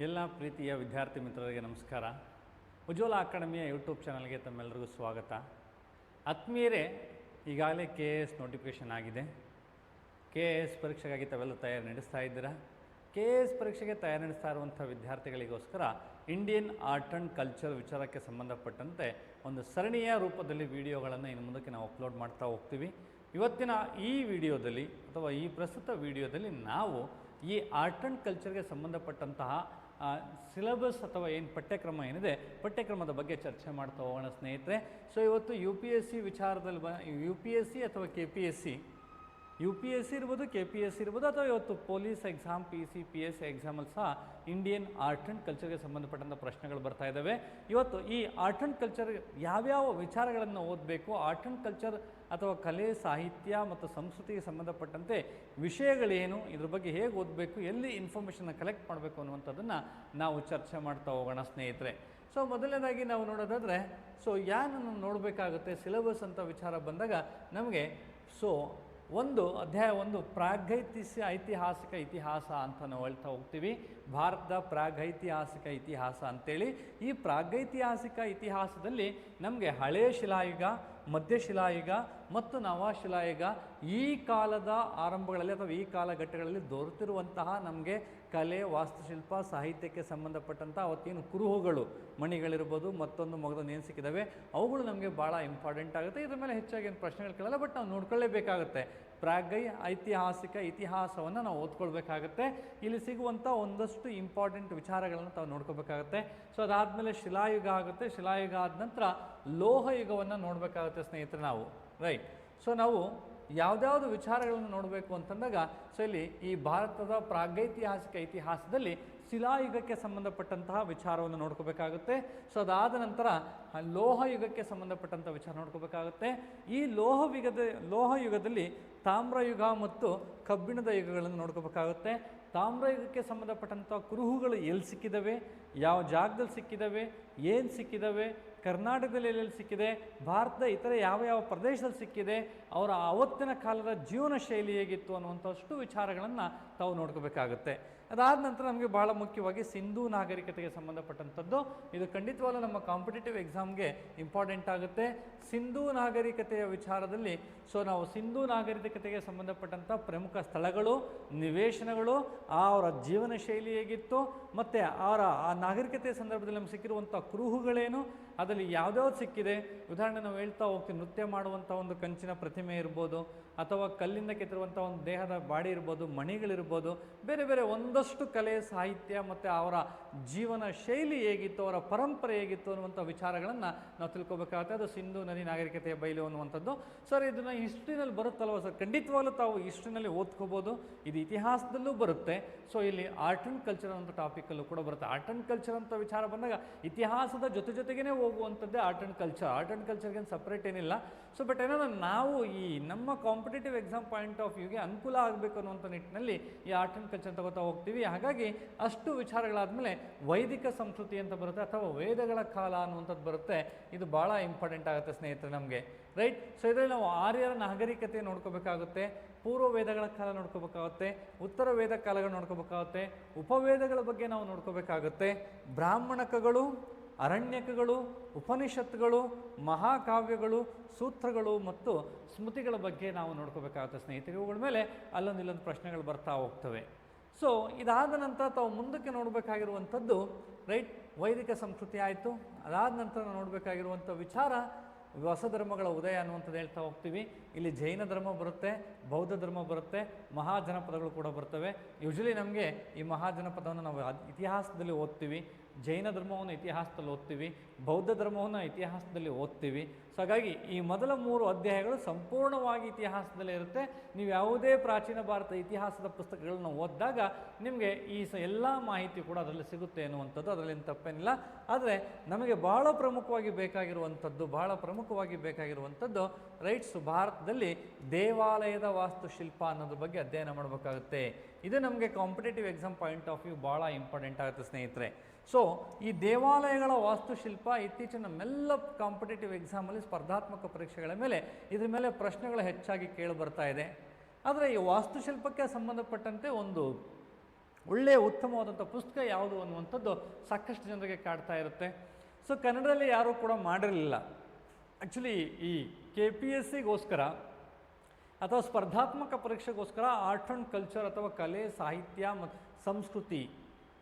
ಎಲ್ಲ ಪ್ರೀತಿಯ ವಿದ್ಯಾರ್ಥಿ ಮಿತ್ರರಿಗೆ ನಮಸ್ಕಾರ. ಉಜ್ವಲ ಅಕಾಡೆಮಿಯ ಯೂಟ್ಯೂಬ್ ಚಾನಲ್ಗೆ ತಮ್ಮೆಲ್ಲರಿಗೂ ಸ್ವಾಗತ. ಆತ್ಮೀಯರೇ, ಈಗಾಗಲೇ KAS ನೋಟಿಫಿಕೇಷನ್ ಆಗಿದೆ. KAS ಪರೀಕ್ಷೆಗಾಗಿ ತಾವೆಲ್ಲ ತಯಾರಿ ನಡೆಸ್ತಾ ಇದ್ದೀರಾ. KAS ಪರೀಕ್ಷೆಗೆ ತಯಾರಿ ನಡೆಸ್ತಾ ಇರುವಂಥ ವಿದ್ಯಾರ್ಥಿಗಳಿಗೋಸ್ಕರ ಇಂಡಿಯನ್ ಆರ್ಟ್ ಆ್ಯಂಡ್ ಕಲ್ಚರ್ ವಿಚಾರಕ್ಕೆ ಸಂಬಂಧಪಟ್ಟಂತೆ ಒಂದು ಸರಣಿಯ ರೂಪದಲ್ಲಿ ವಿಡಿಯೋಗಳನ್ನು ಇನ್ನು ಮುಂದಕ್ಕೆ ನಾವು ಅಪ್ಲೋಡ್ ಮಾಡ್ತಾ ಹೋಗ್ತೀವಿ. ಇವತ್ತಿನ ಈ ವಿಡಿಯೋದಲ್ಲಿ ಅಥವಾ ಈ ಪ್ರಸ್ತುತ ವಿಡಿಯೋದಲ್ಲಿ ನಾವು ಈ ಆರ್ಟ್ ಆ್ಯಂಡ್ ಕಲ್ಚರ್ಗೆ ಸಂಬಂಧಪಟ್ಟಂತಹ ಸಿಲೆಬಸ್ ಅಥವಾ ಏನು ಪಠ್ಯಕ್ರಮ ಏನಿದೆ ಪಠ್ಯಕ್ರಮದ ಬಗ್ಗೆ ಚರ್ಚೆ ಮಾಡ್ತಾ ಹೋಗೋಣ ಸ್ನೇಹಿತರೆ. ಸೊ ಇವತ್ತು UPSC ವಿಚಾರದಲ್ಲಿ UPSC ಅಥವಾ KPSC ಇರ್ಬೋದು, KPSC ಇರ್ಬೋದು, ಅಥವಾ ಇವತ್ತು ಪೊಲೀಸ್ ಎಕ್ಸಾಮ್ PC PSC ಎಕ್ಸಾಮಲ್ಲಿ ಸಹ ಇಂಡಿಯನ್ ಆರ್ಟ್ ಆ್ಯಂಡ್ ಕಲ್ಚರ್ಗೆ ಸಂಬಂಧಪಟ್ಟಂಥ ಪ್ರಶ್ನೆಗಳು ಬರ್ತಾ ಇದ್ದಾವೆ. ಇವತ್ತು ಈ ಆರ್ಟ್ ಆ್ಯಂಡ್ ಕಲ್ಚರ್ ಯಾವ್ಯಾವ ವಿಚಾರಗಳನ್ನು ಓದಬೇಕು, ಆರ್ಟ್ ಆ್ಯಂಡ್ ಕಲ್ಚರ್ ಅಥವಾ ಕಲೆ ಸಾಹಿತ್ಯ ಮತ್ತು ಸಂಸ್ಕೃತಿಗೆ ಸಂಬಂಧಪಟ್ಟಂತೆ ವಿಷಯಗಳೇನು, ಇದ್ರ ಬಗ್ಗೆ ಹೇಗೆ ಓದಬೇಕು, ಎಲ್ಲಿ ಇನ್ಫಾರ್ಮೇಷನ್ನ ಕಲೆಕ್ಟ್ ಮಾಡಬೇಕು ಅನ್ನುವಂಥದ್ದನ್ನು ನಾವು ಚರ್ಚೆ ಮಾಡ್ತಾ ಹೋಗೋಣ ಸ್ನೇಹಿತರೆ. ಸೊ ಮೊದಲನೇದಾಗಿ ನಾವು ನೋಡೋದಾದರೆ ಏನನ್ನು ನೋಡಬೇಕಾಗುತ್ತೆ ಸಿಲೆಬಸ್ ಅಂತ ವಿಚಾರ ಬಂದಾಗ ನಮಗೆ ಒಂದು ಅಧ್ಯಾಯ ಐತಿಹಾಸಿಕ ಇತಿಹಾಸ ಅಂತ ನಾವು ಹೇಳ್ತಾ ಹೋಗ್ತೀವಿ. ಭಾರತದ ಪ್ರಾಗೈತಿಹಾಸಿಕ ಇತಿಹಾಸ ಅಂತೇಳಿ. ಈ ಪ್ರಾಗೈತಿಹಾಸಿಕ ಇತಿಹಾಸದಲ್ಲಿ ನಮಗೆ ಹಳೆಯ ಶಿಲಾಯುಗ, ಮಧ್ಯಶಿಲಾಯುಗ ಮತ್ತು ನವಶಿಲಾಯುಗ ಈ ಕಾಲದ ಆರಂಭಗಳಲ್ಲಿ ಅಥವಾ ಈ ಕಾಲಘಟ್ಟಗಳಲ್ಲಿ ದೊರೆತಿರುವಂತಹ ನಮಗೆ ಕಲೆ, ವಾಸ್ತುಶಿಲ್ಪ, ಸಾಹಿತ್ಯಕ್ಕೆ ಸಂಬಂಧಪಟ್ಟಂಥ ಅವತ್ತೇನು ಕುರುಹುಗಳು, ಮಣಿಗಳಿರ್ಬೋದು, ಮತ್ತೊಂದು ಮಗದೊಂದು ಏನು ಸಿಕ್ಕಿದ್ದಾವೆ ಅವುಗಳು ನಮಗೆ ಭಾಳ ಇಂಪಾರ್ಟೆಂಟ್ ಆಗುತ್ತೆ. ಇದ್ರ ಮೇಲೆ ಹೆಚ್ಚಾಗಿ ಏನು ಪ್ರಶ್ನೆಗಳು ಕೇಳಲ್ಲ, ಬಟ್ ನಾವು ನೋಡ್ಕೊಳ್ಳೇಬೇಕಾಗುತ್ತೆ. ಐತಿಹಾಸಿಕ ಇತಿಹಾಸವನ್ನು ನಾವು ಓದ್ಕೊಳ್ಬೇಕಾಗತ್ತೆ. ಇಲ್ಲಿ ಸಿಗುವಂಥ ಒಂದಷ್ಟು ಇಂಪಾರ್ಟೆಂಟ್ ವಿಚಾರಗಳನ್ನು ತಾವು ನೋಡ್ಕೋಬೇಕಾಗತ್ತೆ. ಸೊ ಅದಾದಮೇಲೆ ಶಿಲಾಯುಗ ಆಗುತ್ತೆ. ಶಿಲಾಯುಗ ಆದ ನಂತರ ಲೋಹಯುಗವನ್ನು ನೋಡಬೇಕಾಗುತ್ತೆ ಸ್ನೇಹಿತರೆ ನಾವು. ರೈಟ್. ಸೊ ನಾವು ಯಾವುದ್ಯಾವುದು ವಿಚಾರಗಳನ್ನು ನೋಡಬೇಕು ಅಂತಂದಾಗ ಇಲ್ಲಿ ಈ ಭಾರತದ ಪ್ರಾಗೈತಿಹಾಸಿಕ ಇತಿಹಾಸದಲ್ಲಿ ಶಿಲಾಯುಗಕ್ಕೆ ಸಂಬಂಧಪಟ್ಟಂತಹ ವಿಚಾರವನ್ನು ನೋಡ್ಕೋಬೇಕಾಗುತ್ತೆ. ಸೊ ಅದಾದ ನಂತರ ಲೋಹಯುಗಕ್ಕೆ ಸಂಬಂಧಪಟ್ಟಂಥ ವಿಚಾರ ನೋಡ್ಕೋಬೇಕಾಗುತ್ತೆ. ಈ ಲೋಹಯುಗದಲ್ಲಿ ತಾಮ್ರಯುಗ ಮತ್ತು ಕಬ್ಬಿಣದ ಯುಗಗಳನ್ನು ನೋಡ್ಕೋಬೇಕಾಗುತ್ತೆ. ತಾಮ್ರಯುಗಕ್ಕೆ ಸಂಬಂಧಪಟ್ಟಂಥ ಕುರುಹುಗಳು ಎಲ್ಲಿ ಸಿಕ್ಕಿದ್ದಾವೆ, ಯಾವ ಜಾಗದಲ್ಲಿ ಸಿಕ್ಕಿದ್ದಾವೆ, ಏನು ಸಿಕ್ಕಿದ್ದಾವೆ, ಕರ್ನಾಟಕದಲ್ಲಿ ಎಲ್ಲೆಲ್ಲಿ ಸಿಕ್ಕಿದೆ, ಭಾರತದ ಇತರೆ ಯಾವ ಪ್ರದೇಶದಲ್ಲಿ ಸಿಕ್ಕಿದೆ, ಅವರ ಆವತ್ತಿನ ಕಾಲದ ಜೀವನ ಶೈಲಿ ಹೇಗಿತ್ತು ಅನ್ನುವಂಥಷ್ಟು ವಿಚಾರಗಳನ್ನು ತಾವು ನೋಡ್ಕೋಬೇಕಾಗುತ್ತೆ. ಅದಾದ ನಂತರ ನಮಗೆ ಬಹಳ ಮುಖ್ಯವಾಗಿ ಸಿಂಧೂ ನಾಗರಿಕತೆಗೆ ಸಂಬಂಧಪಟ್ಟಂಥದ್ದು. ಇದು ಖಂಡಿತವಾಗಲೂ ನಮ್ಮ ಕಾಂಪಿಟೇಟಿವ್ ಎಕ್ಸಾಮ್ಗೆ ಇಂಪಾರ್ಟೆಂಟ್ ಆಗುತ್ತೆ. ಸಿಂಧೂ ನಾಗರಿಕತೆಯ ವಿಚಾರದಲ್ಲಿ ನಾವು ಸಿಂಧೂ ನಾಗರಿಕತೆಗೆ ಸಂಬಂಧಪಟ್ಟಂಥ ಪ್ರಮುಖ ಸ್ಥಳಗಳು, ನಿವೇಶನಗಳು, ಅವರ ಜೀವನ ಶೈಲಿ ಹೇಗಿತ್ತು, ಮತ್ತು ಅವರ ಆ ನಾಗರಿಕತೆಯ ಸಂದರ್ಭದಲ್ಲಿ ನಮ್ಗೆ ಸಿಕ್ಕಿರುವಂಥ ಕುರುಹುಗಳೇನು, ಅದರಲ್ಲಿ ಯಾವ್ದಾವ್ದು ಸಿಕ್ಕಿದೆ. ಉದಾಹರಣೆ ನಾವು ಹೇಳ್ತಾ ಹೋಗ್ತೀವಿ, ನೃತ್ಯ ಮಾಡುವಂಥ ಒಂದು ಕಂಚಿನ ಪ್ರತಿಮೆ ಇರ್ಬೋದು, ಅಥವಾ ಕಲ್ಲಿಂದ ಕೆತ್ತಿರುವಂಥ ಒಂದು ದೇಹದ ಬಾಡಿ ಇರ್ಬೋದು, ಮಣಿಗಳಿರ್ಬೋದು, ಬೇರೆ ಬೇರೆ ಒಂದಷ್ಟು ಕಲೆ, ಸಾಹಿತ್ಯ ಮತ್ತು ಅವರ ಜೀವನ ಶೈಲಿ ಹೇಗಿತ್ತು, ಅವರ ಪರಂಪರೆ ಹೇಗಿತ್ತು ಅನ್ನುವಂಥ ವಿಚಾರಗಳನ್ನು ನಾವು ತಿಳ್ಕೊಬೇಕಾಗುತ್ತೆ. ಅದು ಸಿಂಧೂ ನದಿ ನಾಗರಿಕತೆಯ ಬಯಲು ಅನ್ನುವಂಥದ್ದು. ಸರ್ ಇದನ್ನು ಹಿಸ್ಟ್ರಿನಲ್ಲಿ ಬರುತ್ತಲ್ವ ಸರ್? ಖಂಡಿತವಾಗಲೂ ತಾವು ಹಿಸ್ಟ್ರಿನಲ್ಲಿ ಓದ್ಕೋಬೋದು, ಇದು ಇತಿಹಾಸದಲ್ಲೂ ಬರುತ್ತೆ. ಸೊ ಇಲ್ಲಿ ಆರ್ಟ್ ಆ್ಯಂಡ್ ಕಲ್ಚರ್ ಅಂತ ಟಾಪಿಕಲ್ಲೂ ಕೂಡ ಬರುತ್ತೆ. ಆರ್ಟ್ ಆ್ಯಂಡ್ ಕಲ್ಚರ್ ಅಂತ ವಿಚಾರ ಬಂದಾಗ ಇತಿಹಾಸದ ಜೊತೆಗೇ ಹೋಗುವಂಥದ್ದೇ art and culture. Art and ಕಲ್ಚರ್ಗೇನು ಸಪ್ರೇಟ್ ಏನಿಲ್ಲ. ಸೊ ಬಟ್ ಏನಾದರೂ ನಾವು ಈ ನಮ್ಮ ಕಾಂಪಿಟೇಟಿವ್ ಎಕ್ಸಾಮ್ ಪಾಯಿಂಟ್ ಆಫ್ ವ್ಯೂಗೆ ಅನುಕೂಲ ಆಗಬೇಕು ಅನ್ನುವಂಥ ನಿಟ್ಟಿನಲ್ಲಿ ಈ ಆರ್ಟ್ ಆ್ಯಂಡ್ ಕಲ್ಚರ್ ತಗೋತಾ ಹೋಗ್ತೀವಿ. ಹಾಗಾಗಿ ಅಷ್ಟು ವಿಚಾರಗಳಾದಮೇಲೆ ವೈದಿಕ ಸಂಸ್ಕೃತಿ ಅಂತ ಬರುತ್ತೆ, ಅಥವಾ ವೇದಗಳ ಕಾಲ ಅನ್ನುವಂಥದ್ದು ಬರುತ್ತೆ. ಇದು ಭಾಳ ಇಂಪಾರ್ಟೆಂಟ್ ಆಗುತ್ತೆ ಸ್ನೇಹಿತರೆ ನಮಗೆ. ರೈಟ್. ಸೊ ಇದರಲ್ಲಿ ನಾವು ಆರ್ಯರ ನಾಗರಿಕತೆ ನೋಡ್ಕೋಬೇಕಾಗುತ್ತೆ, ಪೂರ್ವ ವೇದಗಳ ಕಾಲ ನೋಡ್ಕೋಬೇಕಾಗುತ್ತೆ, ಉತ್ತರ ವೇದ ಕಾಲಗಳು ನೋಡ್ಕೋಬೇಕಾಗುತ್ತೆ, ಉಪವೇದಗಳ ಬಗ್ಗೆ ನಾವು ನೋಡ್ಕೋಬೇಕಾಗುತ್ತೆ, ಬ್ರಾಹ್ಮಣಕಗಳು, ಅರಣ್ಯಕಗಳು, ಉಪನಿಷತ್ತುಗಳು, ಮಹಾಕಾವ್ಯಗಳು, ಸೂತ್ರಗಳು ಮತ್ತು ಸ್ಮೃತಿಗಳ ಬಗ್ಗೆ ನಾವು ನೋಡ್ಕೋಬೇಕಾಗುತ್ತೆ ಸ್ನೇಹಿತರೆ. ಇವುಗಳ ಮೇಲೆ ಇಲ್ಲೊಂದು ಪ್ರಶ್ನೆಗಳು ಬರ್ತಾ ಹೋಗ್ತವೆ. ಸೊ ಇದಾದ ನಂತರ ತಾವು ಮುಂದಕ್ಕೆ ನೋಡಬೇಕಾಗಿರುವಂಥದ್ದು ರೈಟ್ ವೈದಿಕ ಸಂಸ್ಕೃತಿ ಆಯಿತು. ಅದಾದ ನಂತರ ನಾವು ನೋಡಬೇಕಾಗಿರುವಂಥ ವಿಚಾರ ಹೊಸ ಧರ್ಮಗಳ ಉದಯ ಅನ್ನುವಂಥದ್ದು ಹೇಳ್ತಾ ಹೋಗ್ತೀವಿ. ಇಲ್ಲಿ ಜೈನ ಧರ್ಮ ಬರುತ್ತೆ, ಬೌದ್ಧ ಧರ್ಮ ಬರುತ್ತೆ, ಮಹಾಜನಪದಗಳು ಕೂಡ ಬರ್ತವೆ. ಯೂಶಲಿ ನಮಗೆ ಈ ಮಹಾಜನಪದವನ್ನು ನಾವು ಇತಿಹಾಸದಲ್ಲಿ ಓದ್ತೀವಿ, ಜೈನ ಧರ್ಮವನ್ನು ಇತಿಹಾಸದಲ್ಲಿ ಓದ್ತೀವಿ, ಬೌದ್ಧ ಧರ್ಮವನ್ನು ಇತಿಹಾಸದಲ್ಲಿ ಓದ್ತೀವಿ. ಸೊ ಹಾಗಾಗಿ ಈ ಮೊದಲ 3 ಅಧ್ಯಾಯಗಳು ಸಂಪೂರ್ಣವಾಗಿ ಇತಿಹಾಸದಲ್ಲೇ ಇರುತ್ತೆ. ನೀವು ಯಾವುದೇ ಪ್ರಾಚೀನ ಭಾರತ ಇತಿಹಾಸದ ಪುಸ್ತಕಗಳನ್ನ ಓದಿದಾಗ ನಿಮಗೆ ಈ ಎಲ್ಲ ಮಾಹಿತಿ ಕೂಡ ಅದರಲ್ಲಿ ಸಿಗುತ್ತೆ ಅನ್ನುವಂಥದ್ದು, ಅದರಲ್ಲಿ ತಪ್ಪೇನಿಲ್ಲ. ಆದರೆ ನಮಗೆ ಬಹಳ ಪ್ರಮುಖವಾಗಿ ಬೇಕಾಗಿರುವಂಥದ್ದು ರೈಟ್ಸ್ ಭಾರತದಲ್ಲಿ ದೇವಾಲಯದ ವಾಸ್ತುಶಿಲ್ಪ ಅನ್ನೋದ್ರ ಬಗ್ಗೆ ಅಧ್ಯಯನ ಮಾಡಬೇಕಾಗುತ್ತೆ. ಇದು ನಮಗೆ competitive exam point of view ಭಾಳ ಇಂಪಾರ್ಟೆಂಟ್ ಆಗುತ್ತೆ ಸ್ನೇಹಿತರೆ. ಸೊ ಈ ದೇವಾಲಯಗಳ ವಾಸ್ತುಶಿಲ್ಪ ಇತ್ತೀಚಿನ ನಮ್ಮೆಲ್ಲ ಕಾಂಪಿಟೇಟಿವ್ ಎಕ್ಸಾಮಲ್ಲಿ ಸ್ಪರ್ಧಾತ್ಮಕ ಪರೀಕ್ಷೆಗಳ ಮೇಲೆ ಇದ್ರ ಮೇಲೆ ಪ್ರಶ್ನೆಗಳು ಹೆಚ್ಚಾಗಿ ಕೇಳಿ ಬರ್ತಾ ಇದೆ. ಆದರೆ ಈ ವಾಸ್ತುಶಿಲ್ಪಕ್ಕೆ ಸಂಬಂಧಪಟ್ಟಂತೆ ಒಂದು ಒಳ್ಳೆಯ ಉತ್ತಮವಾದಂಥ ಪುಸ್ತಕ ಯಾವುದು ಅನ್ನುವಂಥದ್ದು ಸಾಕಷ್ಟು ಜನರಿಗೆ ಕಾಡ್ತಾ ಇರುತ್ತೆ. ಸೊ ಕನ್ನಡದಲ್ಲಿ ಯಾರೂ ಕೂಡ ಮಾಡಿರಲಿಲ್ಲ. ಆ್ಯಕ್ಚುಲಿ ಈ KPSCಗೋಸ್ಕರ ಅಥವಾ ಸ್ಪರ್ಧಾತ್ಮಕ ಪರೀಕ್ಷೆಗೋಸ್ಕರ ಆರ್ಟ್ ಆ್ಯಂಡ್ ಕಲ್ಚರ್ ಅಥವಾ ಕಲೆ, ಸಾಹಿತ್ಯ ಮತ್ತು ಸಂಸ್ಕೃತಿ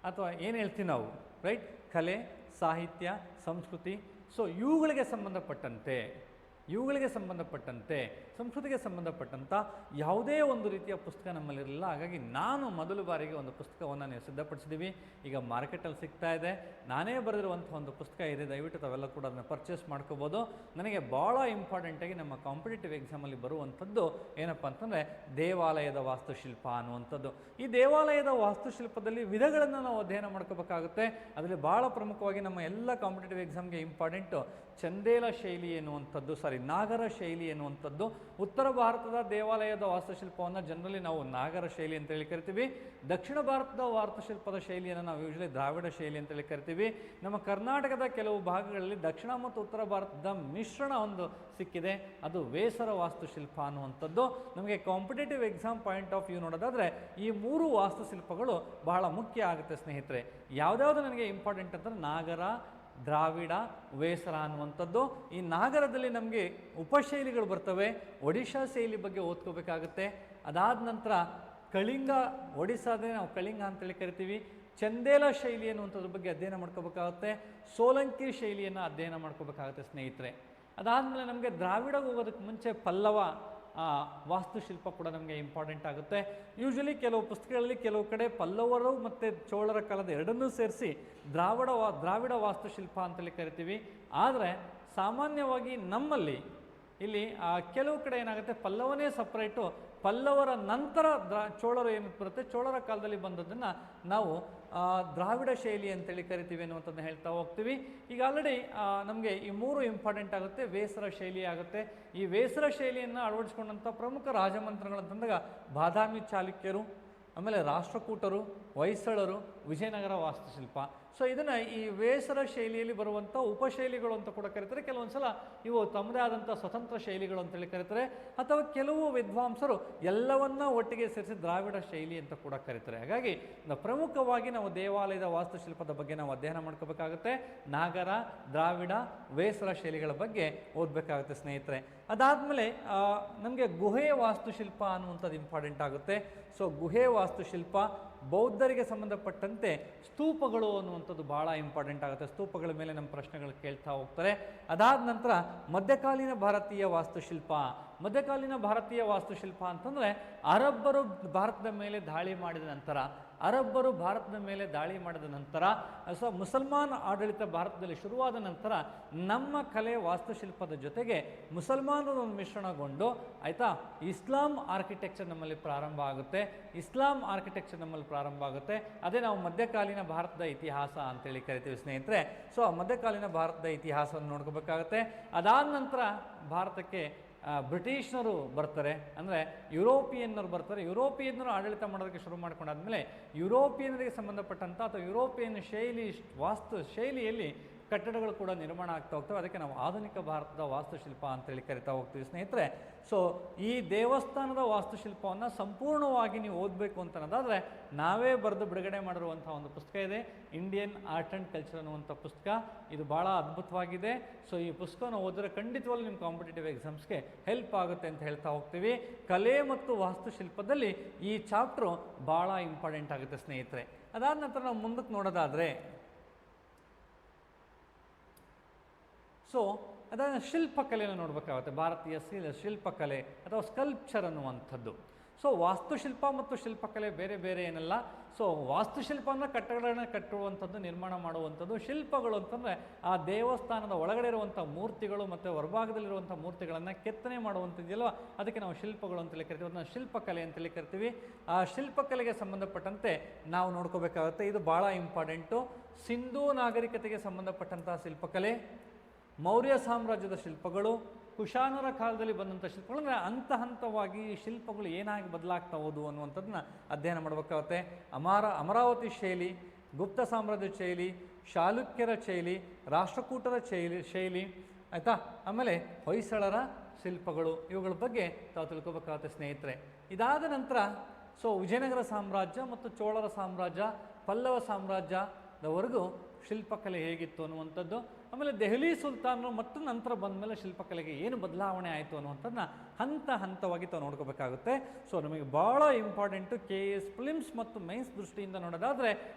ಅಥವಾ ಏನು ಹೇಳ್ತೀವಿ ನಾವು, ರೈಟ್, ಕಲೆ, ಸಾಹಿತ್ಯ, ಸಂಸ್ಕೃತಿ, ಸೊ ಇವುಗಳಿಗೆ ಸಂಬಂಧಪಟ್ಟಂತೆ ಸಂಸ್ಕೃತಿಗೆ ಸಂಬಂಧಪಟ್ಟಂಥ ಯಾವುದೇ ಒಂದು ರೀತಿಯ ಪುಸ್ತಕ ನಮ್ಮಲ್ಲಿರಲಿಲ್ಲ. ಹಾಗಾಗಿ ನಾನು ಮೊದಲ ಬಾರಿಗೆ ಒಂದು ಪುಸ್ತಕವನ್ನು ನೀವು ಸಿದ್ಧಪಡಿಸಿದ್ದೀವಿ. ಈಗ ಮಾರ್ಕೆಟಲ್ಲಿ ಸಿಗ್ತಾ ಇದೆ. ನಾನೇ ಬರೆದಿರುವಂಥ ಒಂದು ಪುಸ್ತಕ ಇದೆ. ದಯವಿಟ್ಟು ತಾವೆಲ್ಲ ಕೂಡ ಅದನ್ನು ಪರ್ಚೇಸ್ ಮಾಡ್ಕೋಬೋದು. ನನಗೆ ಭಾಳ ಇಂಪಾರ್ಟೆಂಟಾಗಿ ನಮ್ಮ ಕಾಂಪಿಟೇಟಿವ್ ಎಕ್ಸಾಮಲ್ಲಿ ಬರುವಂಥದ್ದು ಏನಪ್ಪ ಅಂತಂದರೆ ದೇವಾಲಯದ ವಾಸ್ತುಶಿಲ್ಪ ಅನ್ನುವಂಥದ್ದು. ಈ ದೇವಾಲಯದ ವಾಸ್ತುಶಿಲ್ಪದಲ್ಲಿ ವಿಧಗಳನ್ನು ನಾವು ಅಧ್ಯಯನ ಮಾಡ್ಕೋಬೇಕಾಗುತ್ತೆ. ಅದರಲ್ಲಿ ಭಾಳ ಪ್ರಮುಖವಾಗಿ ನಮ್ಮ ಎಲ್ಲ ಕಾಂಪಿಟೇಟಿವ್ ಎಕ್ಸಾಮ್ಗೆ ಇಂಪಾರ್ಟೆಂಟು ಚಂದೇಲ ಶೈಲಿ ಎನ್ನುವಂಥದ್ದು, ನಾಗರ ಶೈಲಿ ಎನ್ನುವಂಥದ್ದು. ಉತ್ತರ ಭಾರತದ ದೇವಾಲಯದ ವಾಸ್ತುಶಿಲ್ಪವನ್ನು ಜನರಲಿ ನಾವು ನಾಗರ ಶೈಲಿ ಅಂತೇಳಿ ಕರಿತೀವಿ. ದಕ್ಷಿಣ ಭಾರತದ ವಾಸ್ತುಶಿಲ್ಪದ ಶೈಲಿಯನ್ನು ನಾವು ಯೂಶಲಿ ದ್ರಾವಿಡ ಶೈಲಿ ಅಂತೇಳಿ ಕರಿತೀವಿ. ನಮ್ಮ ಕರ್ನಾಟಕದ ಕೆಲವು ಭಾಗಗಳಲ್ಲಿ ದಕ್ಷಿಣ ಮತ್ತು ಉತ್ತರ ಭಾರತದ ಮಿಶ್ರಣ ಒಂದು ಸಿಕ್ಕಿದೆ, ಅದು ವೇಸರ ವಾಸ್ತುಶಿಲ್ಪ ಅನ್ನುವಂಥದ್ದು. ನಮಗೆ competitive exam point of view ನೋಡೋದಾದರೆ ಈ ಮೂರು ವಾಸ್ತುಶಿಲ್ಪಗಳು ಬಹಳ ಮುಖ್ಯ ಆಗುತ್ತೆ ಸ್ನೇಹಿತರೆ. ಯಾವುದ್ಯಾವುದು ನನಗೆ ಇಂಪಾರ್ಟೆಂಟ್ ಅಂತಂದರೆ ನಾಗರ, ದ್ರಾವಿಡ, ವೇಸರ ಅನ್ನುವಂಥದ್ದು. ಈ ನಾಗರದಲ್ಲಿ ನಮಗೆ ಉಪಶೈಲಿಗಳು ಬರ್ತವೆ. ಒಡಿಶಾ ಶೈಲಿ ಬಗ್ಗೆ ಓದ್ಕೋಬೇಕಾಗುತ್ತೆ. ಅದಾದ ನಂತರ ಕಳಿಂಗ, ಒಡಿಸ್ಸಾದೇ ನಾವು ಕಳಿಂಗ ಅಂತೇಳಿ ಕರಿತೀವಿ. ಚಂದೇಲ ಶೈಲಿ ಅನ್ನುವಂಥದ್ರ ಬಗ್ಗೆ ಅಧ್ಯಯನ ಮಾಡ್ಕೋಬೇಕಾಗುತ್ತೆ. ಸೋಲಂಕಿ ಶೈಲಿಯನ್ನು ಅಧ್ಯಯನ ಮಾಡ್ಕೋಬೇಕಾಗುತ್ತೆ ಸ್ನೇಹಿತರೆ. ಅದಾದಮೇಲೆ ನಮಗೆ ದ್ರಾವಿಡಗೆ ಹೋಗೋದಕ್ಕೆ ಮುಂಚೆ ಪಲ್ಲವ ವಾಸ್ತುಶಿಲ್ಪ ಕೂಡ ನಮಗೆ ಇಂಪಾರ್ಟೆಂಟ್ ಆಗುತ್ತೆ. ಯೂಶಲಿ ಕೆಲವು ಪುಸ್ತಕಗಳಲ್ಲಿ ಕೆಲವು ಕಡೆ ಪಲ್ಲವರು ಮತ್ತು ಚೋಳರ ಕಾಲದ ಎರಡನ್ನೂ ಸೇರಿಸಿ ದ್ರಾವಿಡ ವಾಸ್ತುಶಿಲ್ಪ ಅಂತೇಳಿ ಕರಿತೀವಿ. ಆದರೆ ಸಾಮಾನ್ಯವಾಗಿ ನಮ್ಮಲ್ಲಿ ಇಲ್ಲಿ ಕೆಲವು ಕಡೆ ಏನಾಗುತ್ತೆ, ಪಲ್ಲವನೇ ಸಪ್ರೇಟು, ಪಲ್ಲವರ ನಂತರ ಚೋಳರು ಏನು ಬರುತ್ತೆ, ಚೋಳರ ಕಾಲದಲ್ಲಿ ಬಂದದ್ದನ್ನು ನಾವು ದ್ರಾವಿಡ ಶೈಲಿ ಅಂತೇಳಿ ಕರಿತೀವಿ ಅನ್ನುವಂಥದ್ದನ್ನ ಹೇಳ್ತಾ ಹೋಗ್ತೀವಿ. ಈಗ ಆಲ್ರೆಡಿ ನಮಗೆ ಈ ಮೂರು ಇಂಪಾರ್ಟೆಂಟ್ ಆಗುತ್ತೆ. ವೇಸರ ಶೈಲಿ ಆಗುತ್ತೆ. ಈ ವೇಸರ ಶೈಲಿಯನ್ನು ಅಳವಡಿಸ್ಕೊಂಡಂಥ ಪ್ರಮುಖ ರಾಜಮಂತ್ರಗಳಂತಂದಾಗ ಬಾದಾಮಿ ಚಾಲುಕ್ಯರು, ಆಮೇಲೆ ರಾಷ್ಟ್ರಕೂಟರು, ಹೊಯ್ಸಳರು, ವಿಜಯನಗರ ವಾಸ್ತುಶಿಲ್ಪ. ಸೊ ಇದನ್ನು ಈ ವೇಸರ ಶೈಲಿಯಲ್ಲಿ ಬರುವಂಥ ಉಪಶೈಲಿಗಳು ಅಂತ ಕೂಡ ಕರೀತಾರೆ. ಕೆಲವೊಂದು ಸಲ ಇವು ತಮ್ಮದೇ ಆದಂಥ ಸ್ವತಂತ್ರ ಶೈಲಿಗಳು ಅಂತೇಳಿ ಕರೀತಾರೆ. ಅಥವಾ ಕೆಲವು ವಿದ್ವಾಂಸರು ಎಲ್ಲವನ್ನ ಒಟ್ಟಿಗೆ ಸೇರಿಸಿ ದ್ರಾವಿಡ ಶೈಲಿ ಅಂತ ಕೂಡ ಕರೀತಾರೆ. ಹಾಗಾಗಿ ಪ್ರಮುಖವಾಗಿ ನಾವು ದೇವಾಲಯದ ವಾಸ್ತುಶಿಲ್ಪದ ಬಗ್ಗೆ ನಾವು ಅಧ್ಯಯನ ಮಾಡ್ಕೋಬೇಕಾಗುತ್ತೆ. ನಾಗರ, ದ್ರಾವಿಡ, ವೇಸರ ಶೈಲಿಗಳ ಬಗ್ಗೆ ಓದಬೇಕಾಗುತ್ತೆ ಸ್ನೇಹಿತರೆ. ಅದಾದಮೇಲೆ ನಮಗೆ ಗುಹೆಯ ವಾಸ್ತುಶಿಲ್ಪ ಅನ್ನುವಂಥದ್ದು ಇಂಪಾರ್ಟೆಂಟ್ ಆಗುತ್ತೆ. ಸೊ ಗುಹೆ ವಾಸ್ತುಶಿಲ್ಪ, ಬೌದ್ಧರಿಗೆ ಸಂಬಂಧಪಟ್ಟಂತೆ ಸ್ತೂಪಗಳು ಅನ್ನುವಂಥದ್ದು ಭಾಳ ಇಂಪಾರ್ಟೆಂಟ್ ಆಗುತ್ತೆ. ಸ್ತೂಪಗಳ ಮೇಲೆ ನಮ್ಮ ಪ್ರಶ್ನೆಗಳು ಕೇಳ್ತಾ ಹೋಗ್ತಾರೆ. ಅದಾದ ನಂತರ ಮಧ್ಯಕಾಲೀನ ಭಾರತೀಯ ವಾಸ್ತುಶಿಲ್ಪ. ಮಧ್ಯಕಾಲೀನ ಭಾರತೀಯ ವಾಸ್ತುಶಿಲ್ಪ ಅಂತಂದರೆ ಅರಬ್ಬರು ಭಾರತದ ಮೇಲೆ ದಾಳಿ ಮಾಡಿದ ನಂತರ ಸೊ ಮುಸಲ್ಮಾನ್ ಆಡಳಿತ ಭಾರತದಲ್ಲಿ ಶುರುವಾದ ನಂತರ ನಮ್ಮ ಕಲೆ ವಾಸ್ತುಶಿಲ್ಪದ ಜೊತೆಗೆ ಮುಸಲ್ಮಾನರು ಒಂದು ಮಿಶ್ರಣಗೊಂಡು ಆಯಿತಾ ಇಸ್ಲಾಂ ಆರ್ಕಿಟೆಕ್ಚರ್ ನಮ್ಮಲ್ಲಿ ಪ್ರಾರಂಭ ಆಗುತ್ತೆ. ಅದೇ ನಾವು ಮಧ್ಯಕಾಲೀನ ಭಾರತದ ಇತಿಹಾಸ ಅಂತೇಳಿ ಕರಿತೀವಿ ಸ್ನೇಹಿತರೆ. ಸೊ ಮಧ್ಯಕಾಲೀನ ಭಾರತದ ಇತಿಹಾಸವನ್ನು ನೋಡ್ಕೋಬೇಕಾಗತ್ತೆ. ಅದಾದ ನಂತರ ಭಾರತಕ್ಕೆ ಬ್ರಿಟಿಷ್ನರು ಬರ್ತಾರೆ, ಅಂದರೆ ಯುರೋಪಿಯನ್ನರು ಆಡಳಿತ ಮಾಡೋದಕ್ಕೆ ಶುರು ಮಾಡ್ಕೊಂಡಾದ್ಮೇಲೆ ಯುರೋಪಿಯನ್ನರಿಗೆ ಸಂಬಂಧಪಟ್ಟಂಥ ಅಥವಾ ಯುರೋಪಿಯನ್ ವಾಸ್ತು ಶೈಲಿಯಲ್ಲಿ ಕಟ್ಟಡಗಳು ಕೂಡ ನಿರ್ಮಾಣ ಆಗ್ತಾ ಹೋಗ್ತವೆ. ಅದಕ್ಕೆ ನಾವು ಆಧುನಿಕ ಭಾರತದ ವಾಸ್ತುಶಿಲ್ಪ ಅಂತೇಳಿ ಕರಿತಾ ಹೋಗ್ತೀವಿ ಸ್ನೇಹಿತರೆ. ಸೊ ಈ ದೇವಸ್ಥಾನದ ವಾಸ್ತುಶಿಲ್ಪವನ್ನು ಸಂಪೂರ್ಣವಾಗಿ ನೀವು ಓದಬೇಕು ಅಂತ ಅನ್ನೋದಾದರೆ ನಾವೇ ಬರೆದು ಬಿಡುಗಡೆ ಮಾಡಿರುವಂಥ ಒಂದು ಪುಸ್ತಕ ಇದೆ, ಇಂಡಿಯನ್ ಆರ್ಟ್ ಆ್ಯಂಡ್ ಕಲ್ಚರ್ ಅನ್ನುವಂಥ ಪುಸ್ತಕ. ಇದು ಭಾಳ ಅದ್ಭುತವಾಗಿದೆ. ಸೊ ಈ ಪುಸ್ತಕವನ್ನು ಓದಿದ್ರೆ ಖಂಡಿತವಾಗ್ಲೂ ನಿಮ್ಮ ಕಾಂಪಿಟೇಟಿವ್ ಎಕ್ಸಾಮ್ಸ್ಗೆ ಹೆಲ್ಪ್ ಆಗುತ್ತೆ ಅಂತ ಹೇಳ್ತಾ ಹೋಗ್ತೀವಿ. ಕಲೆ ಮತ್ತು ವಾಸ್ತುಶಿಲ್ಪದಲ್ಲಿ ಈ ಚಾಪ್ಟ್ರು ಭಾಳ ಇಂಪಾರ್ಟೆಂಟ್ ಆಗುತ್ತೆ ಸ್ನೇಹಿತರೆ. ಅದಾದ ನಂತರ ನಾವು ಮುಂದಕ್ಕೆ ನೋಡೋದಾದರೆ ಸೊ ಅದನ್ನು ಶಿಲ್ಪಕಲೆಯನ್ನು ನೋಡಬೇಕಾಗುತ್ತೆ. ಭಾರತೀಯ ಶಿಲ್ಪಕಲೆ ಅಥವಾ ಸ್ಕಲ್ಪ್ಚರ್ ಅನ್ನುವಂಥದ್ದು. ಸೊ ವಾಸ್ತುಶಿಲ್ಪ ಮತ್ತು ಶಿಲ್ಪಕಲೆ ಬೇರೆ ಬೇರೆ ಏನಲ್ಲ. ಸೊ ವಾಸ್ತುಶಿಲ್ಪ ಅಂದರೆ ಕಟ್ಟಡಗಳನ್ನ ಕಟ್ಟುವಂಥದ್ದು, ನಿರ್ಮಾಣ ಮಾಡುವಂಥದ್ದು. ಶಿಲ್ಪಗಳು ಅಂತಂದರೆ ಆ ದೇವಸ್ಥಾನದ ಒಳಗಡೆ ಇರುವಂಥ ಮೂರ್ತಿಗಳು ಮತ್ತು ಹೊರಭಾಗದಲ್ಲಿರುವಂಥ ಮೂರ್ತಿಗಳನ್ನು ಕೆತ್ತನೆ ಮಾಡುವಂಥದ್ದಿಲ್ವ, ಅದಕ್ಕೆ ನಾವು ಶಿಲ್ಪಗಳು ಅಂತೇಳಿ ಕರಿತೀವಿ. ಅದನ್ನು ಶಿಲ್ಪಕಲೆ ಅಂತೇಳಿ ಕರಿತೀವಿ. ಆ ಶಿಲ್ಪಕಲೆಗೆ ಸಂಬಂಧಪಟ್ಟಂತೆ ನಾವು ನೋಡ್ಕೋಬೇಕಾಗುತ್ತೆ. ಇದು ಭಾಳ ಇಂಪಾರ್ಟೆಂಟು. ಸಿಂಧೂ ನಾಗರಿಕತೆಗೆ ಸಂಬಂಧಪಟ್ಟಂಥ ಶಿಲ್ಪಕಲೆ, ಮೌರ್ಯ ಸಾಮ್ರಾಜ್ಯದ ಶಿಲ್ಪಗಳು, ಕುಶಾನರ ಕಾಲದಲ್ಲಿ ಬಂದಂಥ ಶಿಲ್ಪಗಳು, ಅಂದರೆ ಹಂತವಾಗಿ ಶಿಲ್ಪಗಳು ಏನಾಗಿ ಬದಲಾಗ್ತಾ ಹೋದವು ಅನ್ನುವಂಥದ್ದನ್ನ ಅಧ್ಯಯನ ಮಾಡಬೇಕಾಗುತ್ತೆ. ಅಮರಾವತಿ ಶೈಲಿ, ಗುಪ್ತ ಸಾಮ್ರಾಜ್ಯದ ಶೈಲಿ, ಚಾಲುಕ್ಯರ ಶೈಲಿ, ರಾಷ್ಟ್ರಕೂಟರ ಶೈಲಿ ಆಯಿತಾ, ಆಮೇಲೆ ಹೊಯ್ಸಳರ ಶಿಲ್ಪಗಳು, ಇವುಗಳ ಬಗ್ಗೆ ತಾವು ತಿಳ್ಕೊಬೇಕಾಗುತ್ತೆ ಸ್ನೇಹಿತರೆ. ಇದಾದ ನಂತರ ಸೊ ವಿಜಯನಗರ ಸಾಮ್ರಾಜ್ಯ ಮತ್ತು ಚೋಳರ ಸಾಮ್ರಾಜ್ಯ, ಪಲ್ಲವ ಸಾಮ್ರಾಜ್ಯದವರೆಗೂ ಶಿಲ್ಪಕಲೆ ಹೇಗಿತ್ತು ಅನ್ನುವಂಥದ್ದು, ಆಮೇಲೆ ದೆಹಲಿ ಸುಲ್ತಾನರು ಮತ್ತು ನಂತರ ಬಂದ ಮೇಲೆ ಶಿಲ್ಪಕಲೆಗೆ ಏನು ಬದಲಾವಣೆ ಆಯಿತು ಅನ್ನುವಂಥದ್ದನ್ನ ಹಂತ ಹಂತವಾಗಿ ತಾವು ನೋಡ್ಕೋಬೇಕಾಗುತ್ತೆ. ಸೊ ನಮಗೆ ಭಾಳ ಇಂಪಾರ್ಟೆಂಟು KS ಪ್ರಿಲಿಮ್ಸ್ ಮತ್ತು ಮೈನ್ಸ್ ದೃಷ್ಟಿಯಿಂದ ನೋಡೋದಾದರೆ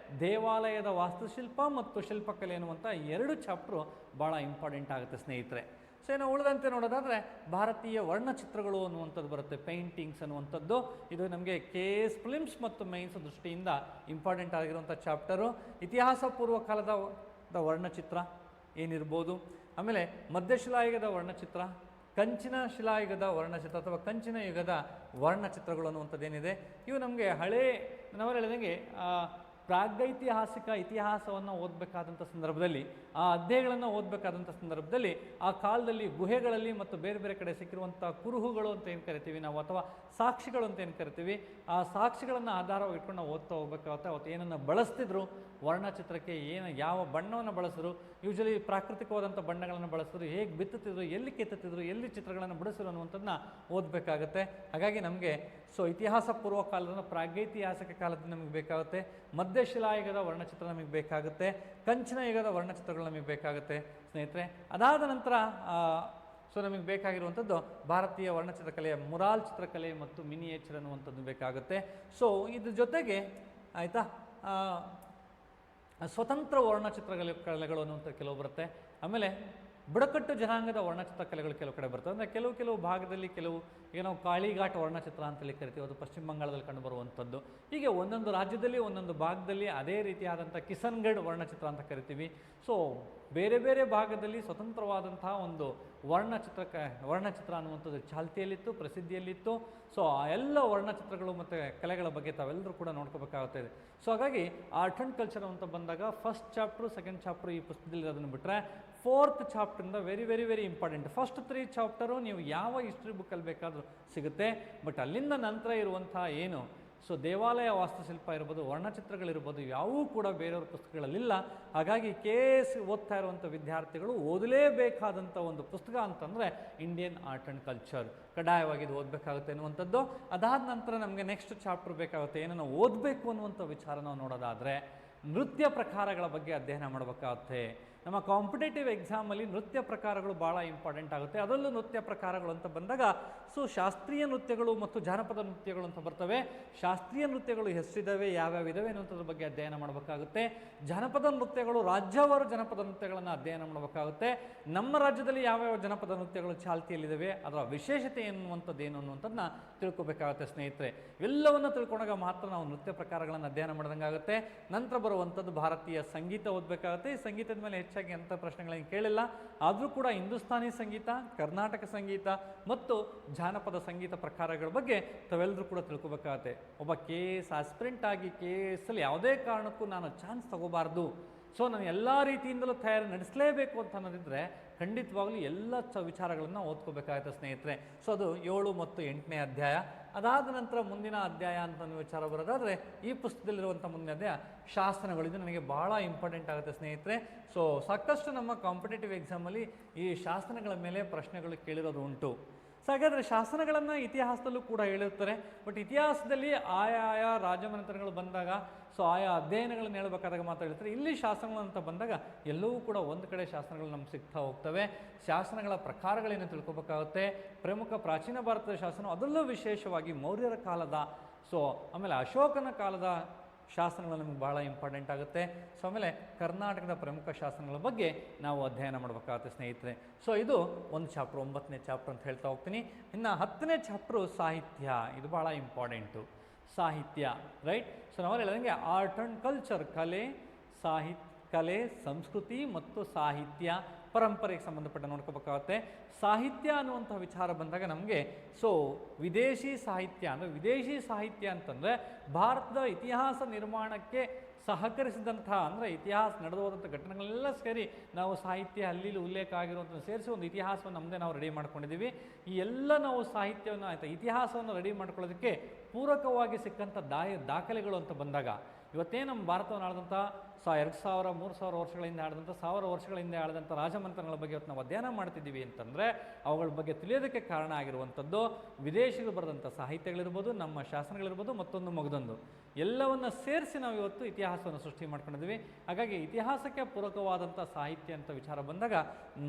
ದೇವಾಲಯದ ವಾಸ್ತುಶಿಲ್ಪ ಮತ್ತು ಶಿಲ್ಪಕಲೆ ಅನ್ನುವಂಥ 2 ಚಾಪ್ಟ್ರು ಭಾಳ ಇಂಪಾರ್ಟೆಂಟ್ ಆಗುತ್ತೆ ಸ್ನೇಹಿತರೆ. ಸೊ ಇನ್ನು ಉಳಿದಂತೆ ನೋಡೋದಾದರೆ ಭಾರತೀಯ ವರ್ಣಚಿತ್ರಗಳು ಅನ್ನುವಂಥದ್ದು ಬರುತ್ತೆ, ಪೇಂಟಿಂಗ್ಸ್ ಅನ್ನುವಂಥದ್ದು. ಇದು ನಮಗೆ KS ಪ್ರಿಲಿಮ್ಸ್ ಮತ್ತು ಮೈನ್ಸ್ ದೃಷ್ಟಿಯಿಂದ ಇಂಪಾರ್ಟೆಂಟ್ ಆಗಿರುವಂಥ ಚಾಪ್ಟರು. ಇತಿಹಾಸ ಪೂರ್ವ ಕಾಲದ ವರ್ಣಚಿತ್ರ ಏನಿರ್ಬೋದು, ಆಮೇಲೆ ಮಧ್ಯಶಿಲಾಯುಗದ ವರ್ಣಚಿತ್ರ, ಕಂಚಿನ ಶಿಲಾಯುಗದ ವರ್ಣಚಿತ್ರ ಅಥವಾ ಕಂಚಿನ ಯುಗದ ವರ್ಣಚಿತ್ರಗಳು ಅನ್ನುವಂಥದ್ದು ಏನಿದೆ, ಇವು ನಮಗೆ ನಾವೆಲ್ಲ ಹೇಳಿದಂಗೆ ಪ್ರಾಗೈತಿಹಾಸಿಕ ಇತಿಹಾಸವನ್ನು ಓದಬೇಕಾದಂಥ ಸಂದರ್ಭದಲ್ಲಿ, ಆ ಅಧ್ಯಾಯಗಳನ್ನು ಓದಬೇಕಾದಂಥ ಸಂದರ್ಭದಲ್ಲಿ ಆ ಕಾಲದಲ್ಲಿ ಗುಹೆಗಳಲ್ಲಿ ಮತ್ತು ಬೇರೆ ಬೇರೆ ಕಡೆ ಸಿಕ್ಕಿರುವಂಥ ಕುರುಹುಗಳು ಅಂತ ಏನು ಕರಿತೀವಿ ನಾವು, ಅಥವಾ ಸಾಕ್ಷಿಗಳು ಅಂತ ಏನು ಕರಿತೀವಿ, ಆ ಸಾಕ್ಷಿಗಳನ್ನು ಆಧಾರವಾಗಿ ಇಟ್ಕೊಂಡು ನಾವು ಓದ್ತಾ ಹೋಗ್ಬೇಕಾಗುತ್ತೆ. ಅವತ್ತು ಏನನ್ನು ಬಳಸ್ತಿದ್ರು ವರ್ಣಚಿತ್ರಕ್ಕೆ, ಯಾವ ಬಣ್ಣವನ್ನು ಬಳಸಿದ್ರು, ಯೂಶಲಿ ಪ್ರಾಕೃತಿಕವಾದಂಥ ಬಣ್ಣಗಳನ್ನು ಬಳಸಿದ್ರು, ಹೇಗೆ ಬಿತ್ತುತ್ತಿದ್ರು, ಎಲ್ಲಿ ಕೆತ್ತುತ್ತಿದ್ರು, ಎಲ್ಲಿ ಚಿತ್ರಗಳನ್ನು ಬಿಡಿಸಿದ್ರು ಅನ್ನುವಂಥದ್ದನ್ನ ಓದಬೇಕಾಗುತ್ತೆ. ಹಾಗಾಗಿ ನಮಗೆ ಇತಿಹಾಸ ಪೂರ್ವ ಕಾಲದ ಪ್ರಾಗೈತಿಹಾಸಿಕ ಕಾಲದಿಂದ ನಮಗೆ ಬೇಕಾಗುತ್ತೆ, ಮಧ್ಯಶಿಲಾಯುಗದ ವರ್ಣಚಿತ್ರ ನಮಗೆ ಬೇಕಾಗುತ್ತೆ, ಕಂಚಿನ ಯುಗದ ವರ್ಣಚಿತ್ರಗಳು ನಮಗೆ ಬೇಕಾಗುತ್ತೆ ಸ್ನೇಹಿತರೆ. ಅದಾದ ನಂತರ ನಮಗೆ ಬೇಕಾಗಿರುವಂಥದ್ದು ಭಾರತೀಯ ವರ್ಣಚಿತ್ರಕಲೆಯ ಮುರಾಲ್ ಚಿತ್ರಕಲೆ ಮತ್ತು ಮಿನಿಯೇಚರ್ ಅನ್ನುವಂಥದ್ದು ಬೇಕಾಗುತ್ತೆ. ಇದ್ರ ಜೊತೆಗೆ ಆಯಿತಾ ಸ್ವತಂತ್ರ ಕಲೆಗಳು ಅನ್ನುವಂಥ ಕೆಲವು ಬರುತ್ತೆ. ಆಮೇಲೆ ಬುಡಕಟ್ಟು ಜನಾಂಗದ ವರ್ಣಚಿತ್ರ ಕಲೆಗಳು ಕೆಲವು ಕಡೆ ಬರ್ತವೆ. ಅಂದರೆ ಕೆಲವು ಭಾಗದಲ್ಲಿ ಈಗ ನಾವು ಕಾಳಿಘಾಟ್ ವರ್ಣಚಿತ್ರ ಅಂತೇಳಿ ಕರಿತೀವಿ, ಅದು ಪಶ್ಚಿಮ ಬಂಗಾಳದಲ್ಲಿ ಕಂಡುಬರುವಂಥದ್ದು. ಹೀಗೆ ಒಂದೊಂದು ರಾಜ್ಯದಲ್ಲಿ ಒಂದೊಂದು ಭಾಗದಲ್ಲಿ ಅದೇ ರೀತಿಯಾದಂಥ ಕಿಸನ್ಗಢ್ ವರ್ಣಚಿತ್ರ ಅಂತ ಕರಿತೀವಿ. ಬೇರೆ ಬೇರೆ ಭಾಗದಲ್ಲಿ ಸ್ವತಂತ್ರವಾದಂತಹ ಒಂದು ವರ್ಣಚಿತ್ರ ಅನ್ನುವಂಥದ್ದು ಚಾಲ್ತಿಯಲ್ಲಿತ್ತು, ಪ್ರಸಿದ್ಧಿಯಲ್ಲಿತ್ತು. ಆ ಎಲ್ಲ ವರ್ಣಚಿತ್ರಗಳು ಮತ್ತು ಕಲೆಗಳ ಬಗ್ಗೆ ತಾವೆಲ್ಲರೂ ಕೂಡ ನೋಡ್ಕೋಬೇಕಾಗುತ್ತೆ. ಹಾಗಾಗಿ ಆರ್ಟ್ ಆ್ಯಂಡ್ ಕಲ್ಚರ್ ಅಂತ ಬಂದಾಗ ಫಸ್ಟ್ ಚಾಪ್ಟ್ರು, ಸೆಕೆಂಡ್ ಚಾಪ್ಟ್ರು ಈ ಪುಸ್ತಕದಲ್ಲಿ ಅದನ್ನು ಬಿಟ್ಟರೆ, ಫೋರ್ತ್ ಚಾಪ್ಟ್ರಿಂದ very very very important. First 3 chapter ನೀವು ಯಾವ ಹಿಸ್ಟ್ರಿ ಬುಕ್ಕಲ್ಲಿ ಬೇಕಾದರೂ ಸಿಗುತ್ತೆ. ಬಟ್ ಅಲ್ಲಿಂದ ನಂತರ ಇರುವಂಥ ಏನು ದೇವಾಲಯ ವಾಸ್ತುಶಿಲ್ಪ ಇರ್ಬೋದು, ವರ್ಣಚಿತ್ರಗಳಿರ್ಬೋದು, ಯಾವೂ ಕೂಡ ಬೇರೆಯವ್ರ ಪುಸ್ತಕಗಳಲ್ಲಿಲ್ಲ. ಹಾಗಾಗಿ KS ಓದ್ತಾ ಇರುವಂಥ ವಿದ್ಯಾರ್ಥಿಗಳು ಓದಲೇಬೇಕಾದಂಥ ಒಂದು ಪುಸ್ತಕ ಅಂತಂದರೆ ಇಂಡಿಯನ್ ಆರ್ಟ್ ಆ್ಯಂಡ್ ಕಲ್ಚರ್, ಕಡ್ಡಾಯವಾಗಿ ಇದು ಓದಬೇಕಾಗುತ್ತೆ ಅನ್ನುವಂಥದ್ದು. ಅದಾದ ನಂತರ ನಮಗೆ ನೆಕ್ಸ್ಟ್ ಚಾಪ್ಟರ್ ಬೇಕಾಗುತ್ತೆ, ಏನನ್ನು ಓದಬೇಕು ಅನ್ನುವಂಥ ವಿಚಾರ ನಾವು ನೋಡೋದಾದರೆ ನೃತ್ಯ ಪ್ರಕಾರಗಳ ಬಗ್ಗೆ ಅಧ್ಯಯನ ಮಾಡಬೇಕಾಗುತ್ತೆ. ನಮ್ಮ ಕಾಂಪಿಟೇಟಿವ್ ಎಕ್ಸಾಮಲ್ಲಿ ನೃತ್ಯ ಪ್ರಕಾರಗಳು ಭಾಳ ಇಂಪಾರ್ಟೆಂಟ್ ಆಗುತ್ತೆ. ಅದರಲ್ಲೂ ನೃತ್ಯ ಪ್ರಕಾರಗಳು ಅಂತ ಬಂದಾಗ ಶಾಸ್ತ್ರೀಯ ನೃತ್ಯಗಳು ಮತ್ತು ಜಾನಪದ ನೃತ್ಯಗಳು ಅಂತ ಬರ್ತವೆ. ಶಾಸ್ತ್ರೀಯ ನೃತ್ಯಗಳು ಎಷ್ಟಿದ್ದಾವೆ, ಯಾವ್ಯಾವ ಇದಾವೆ ಅನ್ನುವಂಥದ್ರ ಬಗ್ಗೆ ಅಧ್ಯಯನ ಮಾಡಬೇಕಾಗುತ್ತೆ. ಜಾನಪದ ನೃತ್ಯಗಳು ರಾಜ್ಯವಾರು ಜನಪದ ನೃತ್ಯಗಳನ್ನು ಅಧ್ಯಯನ ಮಾಡಬೇಕಾಗುತ್ತೆ. ನಮ್ಮ ರಾಜ್ಯದಲ್ಲಿ ಯಾವ್ಯಾವ ಜನಪದ ನೃತ್ಯಗಳು ಚಾಲ್ತಿಯಲ್ಲಿದ್ದಾವೆ, ಅದರ ವಿಶೇಷತೆ ಎನ್ನುವಂಥದ್ದು ಏನು ಅನ್ನುವಂಥದ್ದನ್ನ ತಿಳ್ಕೊಬೇಕಾಗುತ್ತೆ ಸ್ನೇಹಿತರೆ. ಎಲ್ಲವನ್ನು ತಿಳ್ಕೊಂಡಾಗ ಮಾತ್ರ ನಾವು ನೃತ್ಯ ಪ್ರಕಾರಗಳನ್ನು ಅಧ್ಯಯನ ಮಾಡಿದಂಗಾಗುತ್ತೆ. ನಂತರ ಬರುವಂಥದ್ದು ಭಾರತೀಯ ಸಂಗೀತ ಓದಬೇಕಾಗುತ್ತೆ. ಈ ಸಂಗೀತದ ಮೇಲೆ ಹೆಚ್ಚಾಗಿ ಅಂಥ ಪ್ರಶ್ನೆಗಳನ್ನು ಕೇಳಿಲ್ಲ, ಆದರೂ ಕೂಡ ಹಿಂದೂಸ್ತಾನಿ ಸಂಗೀತ, ಕರ್ನಾಟಕ ಸಂಗೀತ ಮತ್ತು ಜಾನಪದ ಸಂಗೀತ ಪ್ರಕಾರಗಳ ಬಗ್ಗೆ ತಾವೆಲ್ಲರೂ ಕೂಡ ತಿಳ್ಕೊಬೇಕಾಗತ್ತೆ. ಒಬ್ಬ KS ಆಸ್ಪಿರೆಂಟ್ ಆಗಿ KS ಅಲ್ಲಿ ಯಾವುದೇ ಕಾರಣಕ್ಕೂ ನಾನು ಚಾನ್ಸ್ ತಗೋಬಾರ್ದು, ನಾನು ಎಲ್ಲ ರೀತಿಯಿಂದಲೂ ತಯಾರಿ ನಡೆಸಲೇಬೇಕು ಅಂತ ಅನ್ನೋದಿದ್ರೆ ಖಂಡಿತವಾಗ್ಲೂ ಎಲ್ಲ ವಿಚಾರಗಳನ್ನು ಓದ್ಕೋಬೇಕಾಗುತ್ತೆ ಸ್ನೇಹಿತರೆ. ಅದು 7 ಮತ್ತು 8ನೇ ಅಧ್ಯಾಯ. ಅದಾದ ನಂತರ ಮುಂದಿನ ಅಧ್ಯಾಯ ಅಂತ ವಿಚಾರ ಬರೋದಾದರೆ ಈ ಪುಸ್ತಕದಲ್ಲಿರುವಂಥ ಮುಂದಿನ ಅಧ್ಯಾಯ ಶಾಸನಗಳು. ಇದು ನನಗೆ ಭಾಳ ಇಂಪಾರ್ಟೆಂಟ್ ಆಗುತ್ತೆ ಸ್ನೇಹಿತರೆ. ಸಾಕಷ್ಟು ನಮ್ಮ ಕಾಂಪಿಟೇಟಿವ್ ಎಕ್ಸಾಮಲ್ಲಿ ಈ ಶಾಸನಗಳ ಮೇಲೆ ಪ್ರಶ್ನೆಗಳು ಕೇಳಿರೋದು ಉಂಟು. ಹಾಗಾದರೆ ಶಾಸನಗಳನ್ನು ಇತಿಹಾಸದಲ್ಲೂ ಕೂಡ ಹೇಳಿರ್ತಾರೆ. ಬಟ್ ಇತಿಹಾಸದಲ್ಲಿ ಆಯಾ ರಾಜಮನೆತನಗಳು ಬಂದಾಗ ಆಯಾ ಅಧ್ಯಯನಗಳನ್ನು ಹೇಳಬೇಕಾದಾಗ ಮಾತ್ರ ಹೇಳ್ತಾರೆ. ಇಲ್ಲಿ ಶಾಸನಗಳು ಅಂತ ಬಂದಾಗ ಎಲ್ಲವೂ ಕೂಡ ಒಂದು ಕಡೆ ಶಾಸನಗಳು ನಮ್ಗೆ ಸಿಗ್ತಾ ಹೋಗ್ತವೆ. ಶಾಸನಗಳ ಪ್ರಕಾರಗಳೇನು ತಿಳ್ಕೊಬೇಕಾಗುತ್ತೆ. ಪ್ರಮುಖ ಪ್ರಾಚೀನ ಭಾರತದ ಶಾಸನ, ಅದರಲ್ಲೂ ವಿಶೇಷವಾಗಿ ಮೌರ್ಯರ ಕಾಲದ ಆಮೇಲೆ ಅಶೋಕನ ಕಾಲದ ಶಾಸನಗಳು ನಮಗೆ ಭಾಳ ಇಂಪಾರ್ಟೆಂಟ್ ಆಗುತ್ತೆ. ಆಮೇಲೆ ಕರ್ನಾಟಕದ ಪ್ರಮುಖ ಶಾಸನಗಳ ಬಗ್ಗೆ ನಾವು ಅಧ್ಯಯನ ಮಾಡಬೇಕಾಗುತ್ತೆ ಸ್ನೇಹಿತರೆ. ಇದು ಒಂದು ಚಾಪ್ಟರ್, 9ನೇ ಚಾಪ್ಟರ್ ಅಂತ ಹೇಳ್ತಾ ಹೋಗ್ತೀನಿ. ಇನ್ನು 10ನೇ ಚಾಪ್ಟ್ರು ಸಾಹಿತ್ಯ. ಇದು ಭಾಳ ಇಂಪಾರ್ಟೆಂಟು, ಸಾಹಿತ್ಯ, ರೈಟ್. ನಾವು ಹೇಳಿದಂಗೆ ಆರ್ಟ್ ಆ್ಯಂಡ್ ಕಲ್ಚರ್, ಕಲೆ, ಸಂಸ್ಕೃತಿ ಮತ್ತು ಸಾಹಿತ್ಯ, ಪರಂಪರೆಗೆ ಸಂಬಂಧಪಟ್ಟ ನೋಡ್ಕೋಬೇಕಾಗುತ್ತೆ. ಸಾಹಿತ್ಯ ಅನ್ನುವಂಥ ವಿಚಾರ ಬಂದಾಗ ನಮಗೆ ವಿದೇಶಿ ಸಾಹಿತ್ಯ ಅಂತಂದರೆ ಭಾರತದ ಇತಿಹಾಸ ನಿರ್ಮಾಣಕ್ಕೆ ಸಹಕರಿಸಿದಂತಹ, ಅಂದರೆ ಇತಿಹಾಸ ನಡೆದು ಹೋದಂಥ ಘಟನೆಗಳೆಲ್ಲ ಸೇರಿ ನಾವು ಸಾಹಿತ್ಯ ಅಲ್ಲಿ ಉಲ್ಲೇಖ ಆಗಿರುವಂಥ ಸೇರಿಸಿ ಒಂದು ಇತಿಹಾಸವನ್ನು ನಮ್ಮದೇ ನಾವು ರೆಡಿ ಮಾಡ್ಕೊಂಡಿದ್ದೀವಿ. ಈ ಎಲ್ಲ ನಾವು ಸಾಹಿತ್ಯವನ್ನು ಇತಿಹಾಸವನ್ನು ರೆಡಿ ಮಾಡ್ಕೊಳ್ಳೋದಕ್ಕೆ ಪೂರಕವಾಗಿ ಸಿಕ್ಕಂಥ ದಾಖಲೆಗಳು ಅಂತ ಬಂದಾಗ ಇವತ್ತೇ ನಮ್ಮ ಭಾರತವನ್ನು ಆಳಿದಂಥ 2000 3000 ವರ್ಷಗಳ ಹಿಂದೆ ಆಳಿದಂಥ 1000 ವರ್ಷಗಳ ಹಿಂದೆ ಆಳಿದಂಥ ರಾಜಮನೆತನಗಳ ಬಗ್ಗೆ ಇವತ್ತು ನಾವು ಅಧ್ಯಯನ ಮಾಡ್ತಿದ್ದೀವಿ ಅಂತಂದರೆ ಅವುಗಳ ಬಗ್ಗೆ ತಿಳಿಯೋದಕ್ಕೆ ಕಾರಣ ಆಗಿರುವಂಥದ್ದು ವಿದೇಶಿಗಳು ಬರೆದಂಥ ಸಾಹಿತ್ಯಗಳಿರ್ಬೋದು, ನಮ್ಮ ಶಾಸನಗಳಿರ್ಬೋದು, ಮತ್ತೊಂದು ಮಗದೊಂದು ಎಲ್ಲವನ್ನು ಸೇರಿಸಿ ನಾವು ಇವತ್ತು ಇತಿಹಾಸವನ್ನು ಸೃಷ್ಟಿ ಮಾಡ್ಕೊಂಡಿದ್ದೀವಿ. ಹಾಗಾಗಿ ಇತಿಹಾಸಕ್ಕೆ ಪೂರಕವಾದಂಥ ಸಾಹಿತ್ಯ ಅಂತ ವಿಚಾರ ಬಂದಾಗ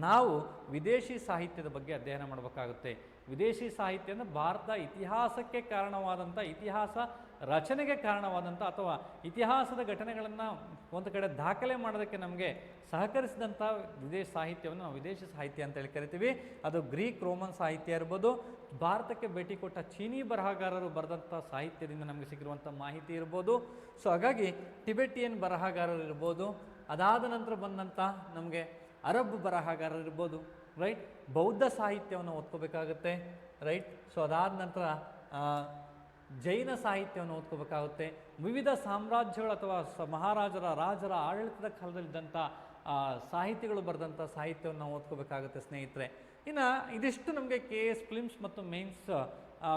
ನಾವು ವಿದೇಶಿ ಸಾಹಿತ್ಯದ ಬಗ್ಗೆ ಅಧ್ಯಯನ ಮಾಡಬೇಕಾಗುತ್ತೆ. ವಿದೇಶಿ ಸಾಹಿತ್ಯ ಅಂದರೆ ಭಾರತ ಇತಿಹಾಸಕ್ಕೆ ಕಾರಣವಾದಂಥ, ಇತಿಹಾಸ ರಚನೆಗೆ ಕಾರಣವಾದಂಥ ಅಥವಾ ಇತಿಹಾಸದ ಘಟನೆಗಳನ್ನು ಒಂದು ಕಡೆ ದಾಖಲೆ ಮಾಡೋದಕ್ಕೆ ನಮಗೆ ಸಹಕರಿಸಿದಂಥ ವಿದೇಶಿ ಸಾಹಿತ್ಯವನ್ನು ನಾವು ವಿದೇಶಿ ಸಾಹಿತ್ಯ ಅಂತೇಳಿ ಕರಿತೀವಿ. ಅದು ಗ್ರೀಕ್ ರೋಮನ್ ಸಾಹಿತ್ಯ ಇರ್ಬೋದು, ಭಾರತಕ್ಕೆ ಭೇಟಿ ಕೊಟ್ಟ ಚೀನಿ ಬರಹಗಾರರು ಬರೆದಂಥ ಸಾಹಿತ್ಯದಿಂದ ನಮಗೆ ಸಿಗಿರುವಂಥ ಮಾಹಿತಿ ಇರ್ಬೋದು. ಸೊ ಹಾಗಾಗಿ ಟಿಬೆಟಿಯನ್ ಬರಹಗಾರರು ಇರ್ಬೋದು, ಅದಾದ ನಂತರ ಬಂದಂಥ ನಮಗೆ ಅರಬ್ ಬರಹಗಾರರು ಇರ್ಬೋದು, ರೈಟ್. ಬೌದ್ಧ ಸಾಹಿತ್ಯವನ್ನು ಓದ್ಕೋಬೇಕಾಗುತ್ತೆ, ರೈಟ್. ಸೊ ಅದಾದ ನಂತರ ಜೈನ ಸಾಹಿತ್ಯವನ್ನು ಓದ್ಕೋಬೇಕಾಗುತ್ತೆ. ವಿವಿಧ ಸಾಮ್ರಾಜ್ಯಗಳು ಅಥವಾ ರಾಜರ ಆಡಳಿತದ ಕಾಲದಲ್ಲಿದ್ದಂಥ ಸಾಹಿತಿಗಳು ಬರೆದಂಥ ಸಾಹಿತ್ಯವನ್ನು ನಾವು ಓದ್ಕೋಬೇಕಾಗುತ್ತೆ ಸ್ನೇಹಿತರೆ. ಇನ್ನು ಇದಿಷ್ಟು ನಮಗೆ KS ಪ್ರಿಲಿಮ್ಸ್ ಮತ್ತು ಮೇನ್ಸ್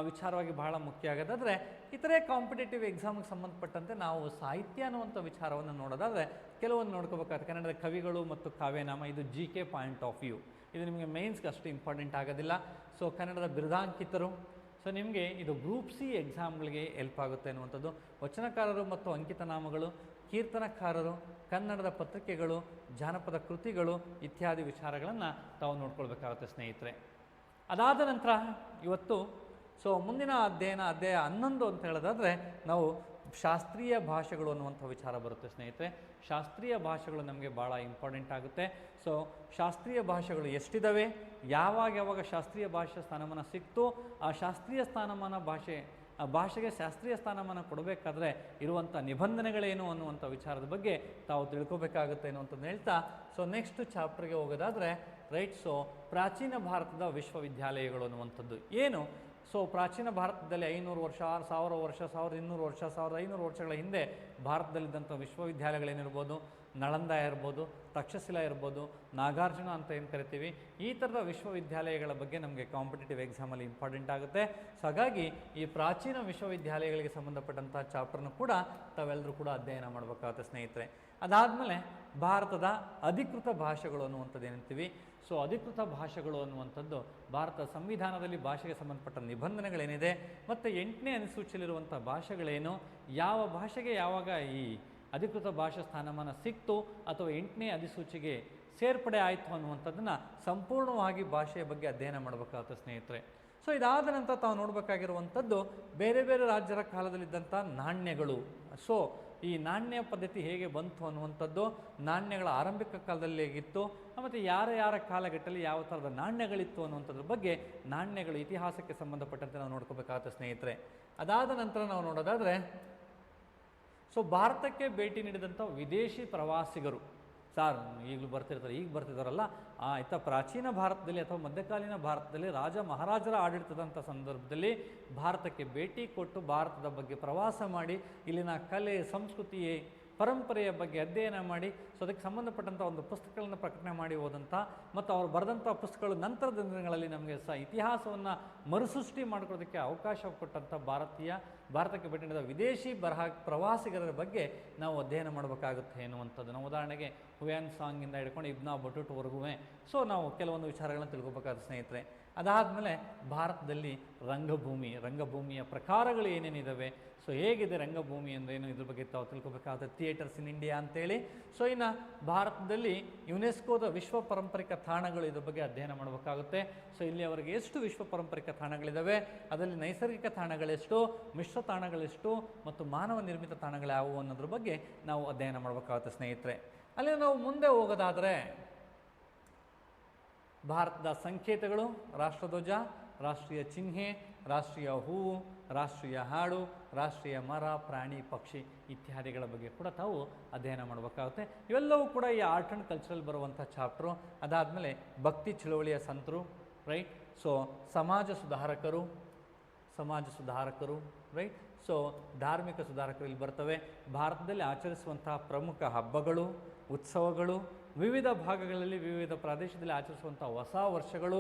ವಿಚಾರವಾಗಿ ಬಹಳ ಮುಖ್ಯ ಆಗೋದಾದರೆ, ಇತರೆ ಕಾಂಪಿಟೇಟಿವ್ ಎಕ್ಸಾಮ್ಗೆ ಸಂಬಂಧಪಟ್ಟಂತೆ ನಾವು ಸಾಹಿತ್ಯ ಅನ್ನುವಂಥ ವಿಚಾರವನ್ನು ನೋಡೋದಾದರೆ ಕೆಲವೊಂದು ನೋಡ್ಕೋಬೇಕಾಗುತ್ತೆ. ಕನ್ನಡದ ಕವಿಗಳು ಮತ್ತು ಕಾವ್ಯನಾಮ, ಇದು GK ಪಾಯಿಂಟ್ ಆಫ್ ವ್ಯೂ. ಇದು ನಿಮಗೆ ಮೇನ್ಸ್ಗೆ ಅಷ್ಟು ಇಂಪಾರ್ಟೆಂಟ್ ಆಗೋದಿಲ್ಲ. ಸೊ ಕನ್ನಡದ ಬಿರುದಾಂಕಿತರು, ಸೊ ನಿಮಗೆ ಇದು ಗ್ರೂಪ್ C ಎಕ್ಸಾಮ್ಗಳಿಗೆ ಹೆಲ್ಪ್ ಆಗುತ್ತೆ ಅನ್ನುವಂಥದ್ದು. ವಚನಕಾರರು ಮತ್ತು ಅಂಕಿತನಾಮಗಳು, ಕೀರ್ತನಕಾರರು, ಕನ್ನಡದ ಪತ್ರಿಕೆಗಳು, ಜಾನಪದ ಕೃತಿಗಳು ಇತ್ಯಾದಿ ವಿಚಾರಗಳನ್ನು ತಾವು ನೋಡ್ಕೊಳ್ಬೇಕಾಗುತ್ತೆ ಸ್ನೇಹಿತರೆ. ಅದಾದ ನಂತರ ಇವತ್ತು ಮುಂದಿನ ಅಧ್ಯಾಯ 11 ಅಂತ ಹೇಳೋದಾದರೆ ನಾವು ಶಾಸ್ತ್ರೀಯ ಭಾಷೆಗಳು ಅನ್ನುವಂಥ ವಿಚಾರ ಬರುತ್ತೆ ಸ್ನೇಹಿತರೆ. ಶಾಸ್ತ್ರೀಯ ಭಾಷೆಗಳು ನಮಗೆ ಭಾಳ ಇಂಪಾರ್ಟೆಂಟ್ ಆಗುತ್ತೆ. ಸೊ ಶಾಸ್ತ್ರೀಯ ಭಾಷೆಗಳು ಎಷ್ಟಿದ್ದಾವೆ, ಯಾವಾಗ ಶಾಸ್ತ್ರೀಯ ಭಾಷೆ ಸ್ಥಾನಮಾನ ಸಿಕ್ತು, ಆ ಶಾಸ್ತ್ರೀಯ ಸ್ಥಾನಮಾನ ಭಾಷೆಗೆ ಶಾಸ್ತ್ರೀಯ ಸ್ಥಾನಮಾನ ಕೊಡಬೇಕಾದ್ರೆ ಇರುವಂಥ ನಿಬಂಧನೆಗಳೇನು ಅನ್ನುವಂಥ ವಿಚಾರದ ಬಗ್ಗೆ ತಾವು ತಿಳ್ಕೊಬೇಕಾಗುತ್ತೆ ಅನ್ನುವಂಥದ್ದು ಹೇಳ್ತಾ, ಸೊ ನೆಕ್ಸ್ಟ್ ಚಾಪ್ಟರ್ಗೆ ಹೋಗೋದಾದರೆ, ರೈಟ್. ಸೊ ಪ್ರಾಚೀನ ಭಾರತದ ವಿಶ್ವವಿದ್ಯಾಲಯಗಳು ಅನ್ನುವಂಥದ್ದು ಏನು. ಸೊ ಪ್ರಾಚೀನ ಭಾರತದಲ್ಲಿ 500 ವರ್ಷ, 1000 ವರ್ಷ, 1200 ವರ್ಷ, 1500 ವರ್ಷಗಳ ಹಿಂದೆ ಭಾರತದಲ್ಲಿದ್ದಂಥ ವಿಶ್ವವಿದ್ಯಾಲಯಗಳೇನಿರ್ಬೋದು, ನಳಂದ ಇರ್ಬೋದು, ತಕ್ಷಶಿಲಾ ಇರ್ಬೋದು, ನಾಗಾರ್ಜುನ ಅಂತ ಏನು ಕರಿತೀವಿ, ಈ ಥರದ ವಿಶ್ವವಿದ್ಯಾಲಯಗಳ ಬಗ್ಗೆ ನಮಗೆ ಕಾಂಪಿಟೇಟಿವ್ ಎಕ್ಸಾಮಲ್ಲಿ ಇಂಪಾರ್ಟೆಂಟ್ ಆಗುತ್ತೆ. ಸೊ ಹಾಗಾಗಿ ಈ ಪ್ರಾಚೀನ ವಿಶ್ವವಿದ್ಯಾಲಯಗಳಿಗೆ ಸಂಬಂಧಪಟ್ಟಂಥ ಚಾಪ್ಟರ್ನು ಕೂಡ ತಾವೆಲ್ಲರೂ ಕೂಡ ಅಧ್ಯಯನ ಮಾಡಬೇಕಾಗುತ್ತೆ ಸ್ನೇಹಿತರೆ. ಅದಾದಮೇಲೆ ಭಾರತದ ಅಧಿಕೃತ ಭಾಷೆಗಳು ಅನ್ನುವಂಥದ್ದು ಏನಂತೀವಿ. ಸೊ ಅಧಿಕೃತ ಭಾಷೆಗಳು ಅನ್ನುವಂಥದ್ದು ಭಾರತ ಸಂವಿಧಾನದಲ್ಲಿ ಭಾಷೆಗೆ ಸಂಬಂಧಪಟ್ಟ ನಿಬಂಧನೆಗಳೇನಿದೆ, ಮತ್ತು 8ನೇ ಅನುಸೂಚಿಯಲ್ಲಿರುವಂಥ ಭಾಷೆಗಳೇನು, ಯಾವ ಭಾಷೆಗೆ ಯಾವಾಗ ಈ ಅಧಿಕೃತ ಭಾಷಾ ಸ್ಥಾನಮಾನ ಸಿಕ್ತು ಅಥವಾ 8ನೇ ಅಧಿಸೂಚಿಗೆ ಸೇರ್ಪಡೆ ಆಯಿತು ಅನ್ನುವಂಥದ್ದನ್ನು ಸಂಪೂರ್ಣವಾಗಿ ಭಾಷೆಯ ಬಗ್ಗೆ ಅಧ್ಯಯನ ಮಾಡಬೇಕಾಗುತ್ತೆ ಸ್ನೇಹಿತರೆ. ಸೊ ಇದಾದ ನಂತರ ತಾವು ನೋಡಬೇಕಾಗಿರುವಂಥದ್ದು ಬೇರೆ ಬೇರೆ ರಾಜ್ಯರ ಕಾಲದಲ್ಲಿದ್ದಂಥ ನಾಣ್ಯಗಳು. ಸೊ ಈ ನಾಣ್ಯ ಪದ್ಧತಿ ಹೇಗೆ ಬಂತು ಅನ್ನುವಂಥದ್ದು, ನಾಣ್ಯಗಳ ಆರಂಭಿಕ ಕಾಲದಲ್ಲಿ ಹೇಗಿತ್ತು, ಮತ್ತು ಯಾರ ಕಾಲಘಟ್ಟದಲ್ಲಿ ಯಾವ ಥರದ ನಾಣ್ಯಗಳಿತ್ತು ಅನ್ನುವಂಥದ್ರ ಬಗ್ಗೆ ನಾಣ್ಯಗಳು ಇತಿಹಾಸಕ್ಕೆ ಸಂಬಂಧಪಟ್ಟಂತೆ ನಾವು ನೋಡ್ಕೋಬೇಕಾಗುತ್ತೆ ಸ್ನೇಹಿತರೆ. ಅದಾದ ನಂತರ ನಾವು ನೋಡೋದಾದರೆ, ಸೊ ಭಾರತಕ್ಕೆ ಭೇಟಿ ನೀಡಿದಂಥ ವಿದೇಶಿ ಪ್ರವಾಸಿಗರು, ಸಾರ್ ಈಗಲೂ ಬರ್ತಿದ್ದಾರಲ್ಲ, ಆಯಿತಾ, ಪ್ರಾಚೀನ ಭಾರತದಲ್ಲಿ ಅಥವಾ ಮಧ್ಯಕಾಲೀನ ಭಾರತದಲ್ಲಿ ಮಹಾರಾಜರ ಆಡಳಿತದಂಥ ಸಂದರ್ಭದಲ್ಲಿ ಭಾರತಕ್ಕೆ ಭೇಟಿ ಕೊಟ್ಟು ಭಾರತದ ಬಗ್ಗೆ ಪ್ರವಾಸ ಮಾಡಿ ಇಲ್ಲಿನ ಕಲೆ, ಸಂಸ್ಕೃತಿ, ಪರಂಪರೆಯ ಬಗ್ಗೆ ಅಧ್ಯಯನ ಮಾಡಿ, ಸೊ ಅದಕ್ಕೆ ಸಂಬಂಧಪಟ್ಟಂಥ ಒಂದು ಪುಸ್ತಕಗಳನ್ನು ಪ್ರಕಟಣೆ ಮಾಡಿ ಓದಂಥ ಮತ್ತು ಅವರು ಬರೆದಂಥ ಪುಸ್ತಕಗಳು ನಂತರದ ದಿನಗಳಲ್ಲಿ ನಮಗೆ ಇತಿಹಾಸವನ್ನು ಮರುಸೃಷ್ಟಿ ಮಾಡ್ಕೊಳ್ಳೋದಕ್ಕೆ ಅವಕಾಶ ಕೊಟ್ಟಂಥ ಭಾರತಕ್ಕೆ ಭೇಟಿ ನೀಡಿದ ವಿದೇಶಿ ಪ್ರವಾಸಿಗರ ಬಗ್ಗೆ ನಾವು ಅಧ್ಯಯನ ಮಾಡಬೇಕಾಗುತ್ತೆ ಎನ್ನುವಂಥದ್ದು. ನಾವು ಉದಾಹರಣೆಗೆ ಹುಯಾನ್ ಸಾಂಗಿಂದ ಹಿಡ್ಕೊಂಡು ಇಬ್ನಾ ಬಟುಟ್ವರೆಗೂ ಸೊ ನಾವು ಕೆಲವೊಂದು ವಿಚಾರಗಳನ್ನು ತಿಳ್ಕೊಬೇಕಾಗುತ್ತೆ ಸ್ನೇಹಿತರೆ. ಅದಾದಮೇಲೆ ಭಾರತದಲ್ಲಿ ರಂಗಭೂಮಿಯ ಪ್ರಕಾರಗಳು ಏನೇನಿದ್ದಾವೆ, ಸೊ ಹೇಗಿದೆ ರಂಗಭೂಮಿ ಅಂದ್ರೇನು, ಇದ್ರ ಬಗ್ಗೆ ತಾವು ತಿಳ್ಕೊಬೇಕಾಗುತ್ತೆ. ಥಿಯೇಟರ್ಸ್ ಇನ್ ಇಂಡಿಯಾ ಅಂತೇಳಿ. ಸೊ ಇನ್ನು ಭಾರತದಲ್ಲಿ ಯುನೆಸ್ಕೋದ ವಿಶ್ವ ಪಾರಂಪರಿಕ ತಾಣಗಳು, ಇದ್ರ ಬಗ್ಗೆ ಅಧ್ಯಯನ ಮಾಡಬೇಕಾಗುತ್ತೆ. ಸೊ ಇಲ್ಲಿ ಅವರಿಗೆ ಎಷ್ಟು ವಿಶ್ವ ಪಾರಂಪರಿಕ ತಾಣಗಳಿದ್ದಾವೆ, ಅದರಲ್ಲಿ ನೈಸರ್ಗಿಕ ತಾಣಗಳೆಷ್ಟು, ಮಿಶ್ರ ತಾಣಗಳೆಷ್ಟು ಮತ್ತು ಮಾನವ ನಿರ್ಮಿತ ತಾಣಗಳು ಯಾವುವು ಅನ್ನೋದ್ರ ಬಗ್ಗೆ ನಾವು ಅಧ್ಯಯನ ಮಾಡಬೇಕಾಗುತ್ತೆ ಸ್ನೇಹಿತರೆ. ಅಲ್ಲಿ ನಾವು ಮುಂದೆ ಹೋಗೋದಾದರೆ ಭಾರತದ ಸಂಕೇತಗಳು, ರಾಷ್ಟ್ರಧ್ವಜ, ರಾಷ್ಟ್ರೀಯ ಚಿಹ್ನೆ, ರಾಷ್ಟ್ರೀಯ ಹೂವು, ರಾಷ್ಟ್ರೀಯ ಹಾಡು, ರಾಷ್ಟ್ರೀಯ ಮರ, ಪ್ರಾಣಿ, ಪಕ್ಷಿ ಇತ್ಯಾದಿಗಳ ಬಗ್ಗೆ ಕೂಡ ತಾವು ಅಧ್ಯಯನ ಮಾಡಬೇಕಾಗುತ್ತೆ. ಇವೆಲ್ಲವೂ ಕೂಡ ಈ ಆರ್ಟ್ ಆ್ಯಂಡ್ ಕಲ್ಚರಲ್ ಬರುವಂಥ ಚಾಪ್ಟ್ರು. ಅದಾದಮೇಲೆ ಭಕ್ತಿ ಚಳುವಳಿಯ ಸಂತರು, ರೈಟ್. ಸೊ ಸಮಾಜ ಸುಧಾರಕರು, ರೈಟ್. ಸೊ ಧಾರ್ಮಿಕ ಸುಧಾರಕರು ಇಲ್ಲಿ ಬರ್ತವೆ. ಭಾರತದಲ್ಲಿ ಆಚರಿಸುವಂತಹ ಪ್ರಮುಖ ಹಬ್ಬಗಳು, ಉತ್ಸವಗಳು, ವಿವಿಧ ಭಾಗಗಳಲ್ಲಿ ವಿವಿಧ ಪ್ರದೇಶದಲ್ಲಿ ಆಚರಿಸುವಂಥ ಹೊಸ ವರ್ಷಗಳು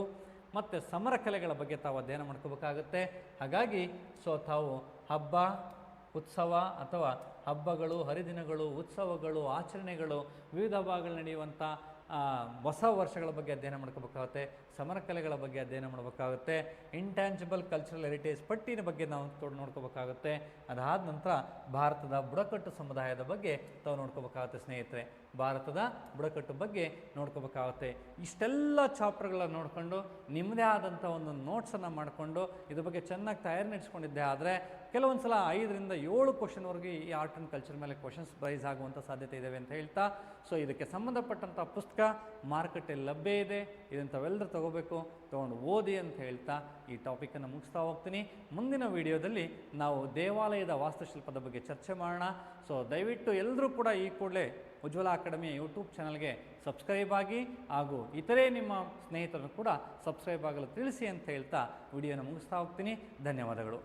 ಮತ್ತು ಸಮರ ಕಲೆಗಳ ಬಗ್ಗೆ ತಾವು ಅಧ್ಯಯನ ಮಾಡ್ಕೋಬೇಕಾಗುತ್ತೆ. ಹಾಗಾಗಿ ಸೊ ತಾವು ಹಬ್ಬ, ಉತ್ಸವ ಅಥವಾ ಹಬ್ಬಗಳು, ಹರಿದಿನಗಳು, ಉತ್ಸವಗಳು, ಆಚರಣೆಗಳು, ವಿವಿಧ ಭಾಗಗಳಲ್ಲಿ ನಡೆಯುವಂಥ ಹೊಸ ವರ್ಷಗಳ ಬಗ್ಗೆ ಅಧ್ಯಯನ ಮಾಡ್ಕೋಬೇಕಾಗುತ್ತೆ, ಸಮರ ಕಲೆಗಳ ಬಗ್ಗೆ ಅಧ್ಯಯನ ಮಾಡಬೇಕಾಗುತ್ತೆ, ಇಂಟ್ಯಾಂಜಿಬಲ್ ಕಲ್ಚರಲ್ ಹೆರಿಟೇಜ್ ಪಟ್ಟಿನ ಬಗ್ಗೆ ನಾವು ನೋಡ್ಕೋಬೇಕಾಗುತ್ತೆ. ಅದಾದ ನಂತರ ಭಾರತದ ಬುಡಕಟ್ಟು ಸಮುದಾಯದ ಬಗ್ಗೆ ತಾವು ನೋಡ್ಕೋಬೇಕಾಗುತ್ತೆ ಸ್ನೇಹಿತರೆ. ಭಾರತದ ಬುಡಕಟ್ಟು ಬಗ್ಗೆ ನೋಡ್ಕೋಬೇಕಾಗುತ್ತೆ. ಇಷ್ಟೆಲ್ಲ ಚಾಪ್ಟರ್ಗಳನ್ನ ನೋಡಿಕೊಂಡು ನಿಮ್ಮದೇ ಆದಂಥ ಒಂದು ನೋಟ್ಸನ್ನು ಮಾಡಿಕೊಂಡು ಇದ್ರ ಬಗ್ಗೆ ಚೆನ್ನಾಗಿ ತಯಾರಿ ನಡೆಸ್ಕೊಂಡಿದ್ದೆ ಆದರೆ ಕೆಲವೊಂದು ಸಲ 5ರಿಂದ 7 ಕ್ವಶನ್ವರೆಗೆ ಈ ಆರ್ಟ್ ಆ್ಯಂಡ್ ಕಲ್ಚರ್ ಮೇಲೆ ಕ್ವಶನ್ಸ್ ಪ್ರೈಸ್ ಆಗುವಂಥ ಸಾಧ್ಯತೆ ಇದ್ದಾವೆ ಅಂತ ಹೇಳ್ತಾ, ಸೊ ಇದಕ್ಕೆ ಸಂಬಂಧಪಟ್ಟಂಥ ಪುಸ್ತಕ ಮಾರುಕಟ್ಟೆಯಲ್ಲಿ ಲಭ್ಯ ಇದೆ, ಇದನ್ನು ತಾವೆಲ್ಲರೂ ತೊಗೋಬೇಕು, ತೊಗೊಂಡು ಓದಿ ಅಂತ ಹೇಳ್ತಾ ಈ ಟಾಪಿಕನ್ನು ಮುಗಿಸ್ತಾ ಹೋಗ್ತೀನಿ. ಮುಂದಿನ ವಿಡಿಯೋದಲ್ಲಿ ನಾವು ದೇವಾಲಯದ ವಾಸ್ತುಶಿಲ್ಪದ ಬಗ್ಗೆ ಚರ್ಚೆ ಮಾಡೋಣ. ಸೊ ದಯವಿಟ್ಟು ಎಲ್ಲರೂ ಕೂಡ ಈ ಕೂಡಲೇ ಉಜ್ವಲ ಅಕಾಡೆಮಿಯ ಯೂಟ್ಯೂಬ್ ಚಾನಲ್ಗೆ ಸಬ್ಸ್ಕ್ರೈಬ್ ಆಗಿ ಹಾಗೂ ಇತರೆ ನಿಮ್ಮ ಸ್ನೇಹಿತರನ್ನು ಕೂಡ ಸಬ್ಸ್ಕ್ರೈಬ್ ಆಗಲು ತಿಳಿಸಿ ಅಂತ ಹೇಳ್ತಾ ವಿಡಿಯೋನ ಮುಗಿಸ್ತಾ ಹೋಗ್ತೀನಿ. ಧನ್ಯವಾದಗಳು.